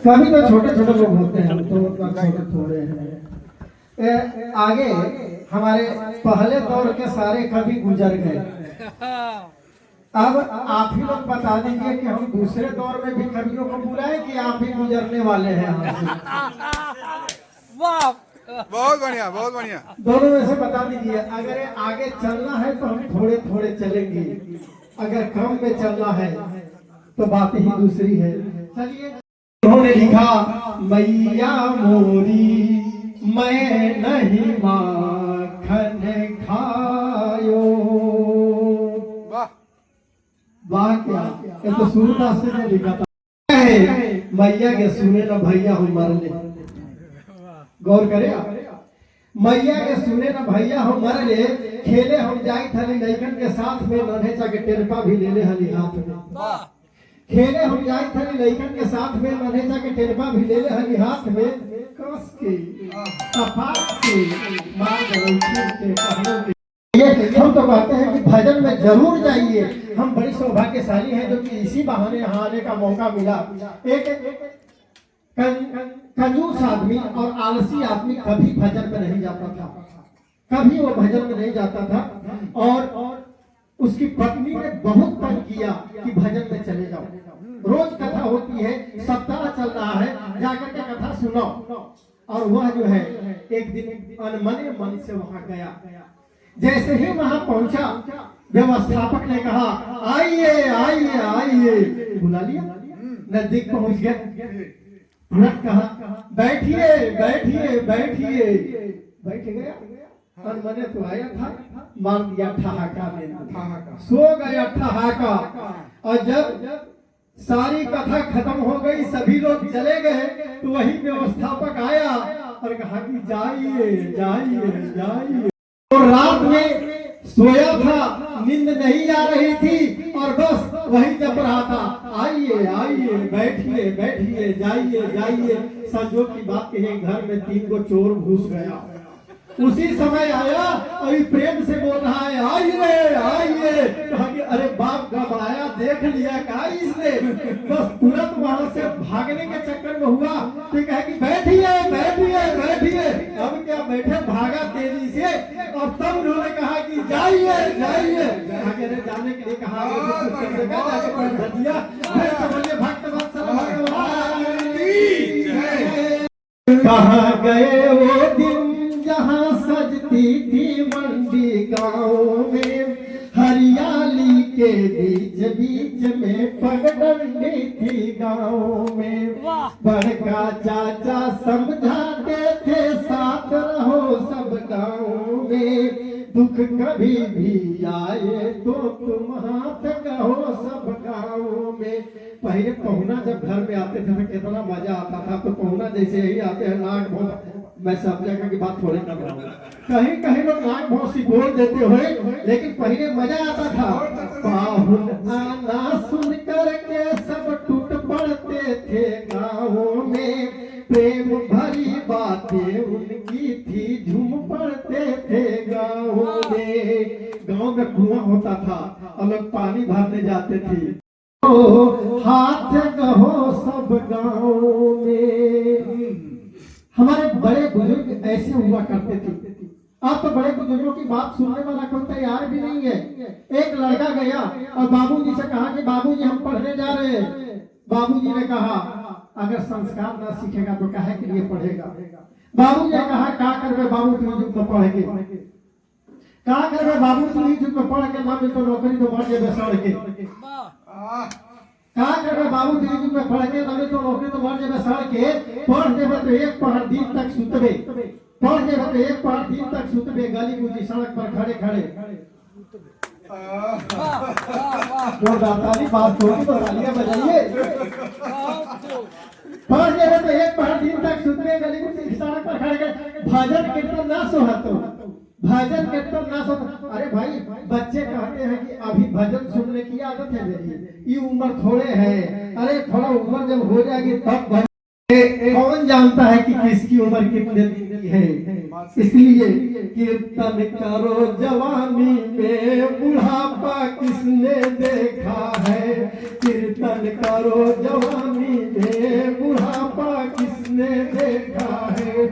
कभी तो छोटे छोटे लोग होते हैं, तो छोटे थोड़े हैं। आगे हमारे पहले दौर के सारे कवि गुजर गए। अब आप ही लोग बता दीजिए कि हम दूसरे दौर में भी कवियों को बुलाएं कि आप ही गुजरने वाले हैं हमसे। वाह, बहुत बढ़िया, बहुत बढ़िया। दोनों में से बता दीजिए। अगर आगे चलना है तो हम थोड़े थोड़े चलेंगे, अगर क्रम में चलना है तो बात ही दूसरी है। चलिए, उन्होंने लिखा मैया मोरी मैं नहीं माखन खायो। वाह वाह, क्या ये तो सूरदास ने लिखा था। मैया के सुने न भैया हो मरले। गौर करे, मैया के सुने न भैया हो मरले, खेले हम जाई थली लइकन के साथ में, नन्हे चा के टेरपा भी ले ले हली हाथ में। खेले हम जाई थली लइकन के साथ में, नन्हे चा के टेरपा भी ले ले हली हाथ में। कस के सफाक से मार गलौटी के पहनों के। हम तो कहते हैं कि भजन में जरूर जाइए। हम बड़ी सौभाग्यशाली हैं जो कि इसी बहाने यहाँ आने का मौका मिला। एक कंजूस आदमी और आलसी आदमी कभी भजन में नहीं जाता था, कभी वो भजन में नहीं जाता था। और उसकी पत्नी ने बहुत तंग किया कि भजन में चले जाओ, रोज कथा होती है, सप्ताह चल रहा है, जाकर के कथा सुनो। और वह जो है एक दिन अनमने मन से वहां गया। जैसे ही वहां पहुंचा, व्यवस्थापक ने कहा आइए आइए आइए, बुला लिया, नजदीक पहुंच गया, तुरंत कहा बैठिए बैठिए बैठिए। बैठ गया, अनमने तो आया था, मार दिया ठहाका में, सो गया ठहाका। और जब सारी कथा खत्म हो गई, सभी लोग चले गए, तो वही व्यवस्थापक आया और कहा कि जाइए जाइए जाइए। और रात में सोया था, नींद नहीं आ रही थी, और बस वही जप रहा था आइए आइए बैठिए बैठिए जाइए जाइए। संजोग की बात कही, घर में 3 को चोर घुस गया। उसी समय आया और प्रेम से बोल रहा है आइए आइए। कहा कि अरे बाप घबराया, देख लिया क्या इसने, बस तुरंत वहां से भागने के चक्कर में हुआ। तो कहा कि बैठिए बैठिए बैठिए। अब क्या बैठे, भागा तेजी से, और तब उन्होंने कहा कि जाइए जाइए। आगे जाने के लिए कहा, भक्त वत्सल कहाँ गए वो दिन जहाँ सजती थी मंडी गाँव में, हरियाली के बीच बीच में पगडंडी थी गाँव में। बड़का चाचा समझाते थे साथ रहो सब गाँव में, दुख कभी भी आए तो तुम हाथ कहो सब गाँव में। पहले पहुना जब घर में आते थे तो कितना मजा आता था। तो पहुना जैसे ही आते हैं, नाक भों, मैं सब जगह की बात थोड़ी कर रहा हूँ, कहीं कहीं लोग नाक भोंसी बोल देते हुए, लेकिन पहले मजा आता था। पाहुन आना सुन करके सब टूट पड़ते थे गाँव में, प्रेम भरी बातें उनकी थी, झूम पड़ते थे गाँव में। गाँव में कुआं होता था और लोग पानी भरने जाते थे। हाथ कहो सब गाँव में। हमारे बड़े बुजुर्ग ऐसे हुआ करते थे। अब तो बड़े बुजुर्गों की बात सुनने वाला कोई तैयार भी नहीं है। एक लड़का गया और बाबूजी से कहा कि बाबूजी हम पढ़ने जा रहे हैं। बाबूजी ने कहा अगर संस्कार ना सीखेगा तो काहे के लिए पढ़ेगा। बाबूजी ने कहा क्या करबे बाबू, तू युग में पढ़ के क्या करबे बाबू, तू युग में पढ़ के ना मिल तो नौकरी तो बढ़ जाए सड़ के। क्या करबे बाबू, तू युग में पढ़ के ना मिल तो नौकरी तो बढ़ जाए सड़ के। पढ़ देबे तो एक पढ़ दिन तक सुतबे, पढ़ देबे तो एक पढ़ दिन तक सुतबे, गली गुजी सड़क पर खड़े खड़े। जो दाताली बात होगी तो तालियां बजाइए। पढ़ देबे तो एक पढ़ दिन तक सुतबे, गली गुजी सड़क पर खड़े खड़े। भजन कीर्तन ना सोहतो, भजन कीर्तन ना सुन। अरे भाई, बच्चे कहते हैं कि अभी भजन सुनने की आदत है मेरी, ये उम्र थोड़े है। अरे थोड़ा उम्र जब हो जाएगी तब कौन जानता है कि किसकी उम्र कितने दिन की है। इसलिए कीर्तन करो जवानी में, बुढ़ापा किसने देखा है। कीर्तन करो जवानी में, बुढ़ापा किसने देखा है।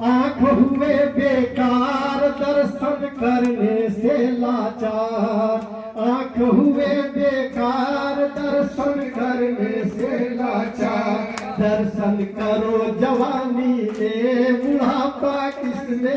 आंख हुए बेकार दर्शन करने से लाचार, आंख हुए बेकार दर्शन करने से लाचार। दर्शन करो जवानी में बुढ़ापा किसने